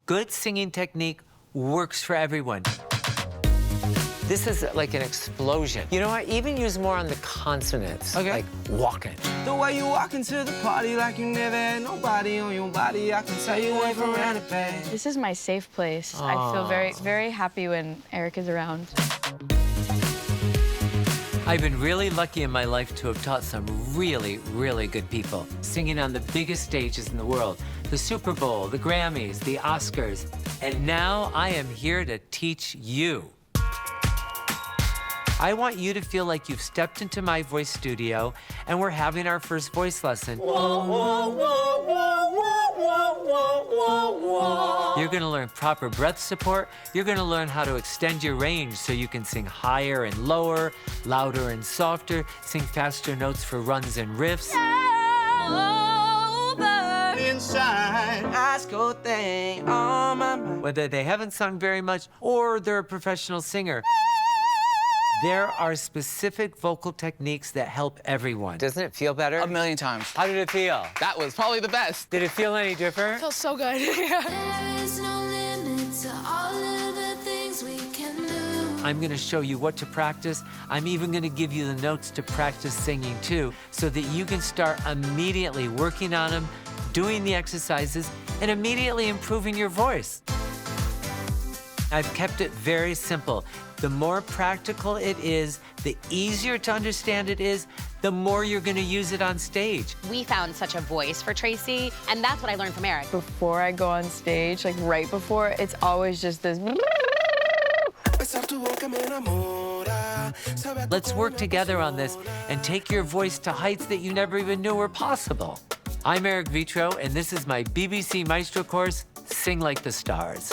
good singing technique works for everyone. This is like an explosion. You know, I even use more on the consonants, like walking. The way you walk into the party like you never had nobody on your body, I can tell you ain't from around the bay. This is my safe place. I feel very, very happy when Eric is around. I've been really lucky in my life to have taught some really, really good people, singing on the biggest stages in the world, the Super Bowl, the Grammys, the Oscars, and now I am here to teach you. I want you to feel like you've stepped into my voice studio and we're having our first voice lesson. You're gonna learn proper breath support. You're gonna learn how to extend your range so you can sing higher and lower, louder and softer, sing faster notes for runs and riffs. Inside, ask a thing on my mind. Whether they haven't sung very much or they're a professional singer, there are specific vocal techniques that help everyone. Doesn't it feel better? 1,000,000 times. How did it feel? That was probably the best. Did it feel any different? Feels so good. There is no limit to all of the things we can do. I'm gonna show you what to practice. I'm even gonna give you the notes to practice singing too, so that you can start immediately working on them, doing the exercises, and immediately improving your voice. I've kept it very simple. The more practical it is, the easier to understand it is, the more you're gonna use it on stage. We found such a voice for Tracy, and that's what I learned from Eric. Before I go on stage, like right before, it's always just this. Let's work together on this and take your voice to heights that you never even knew were possible. I'm Eric Vetro, and this is my BBC Maestro course, Sing Like the Stars.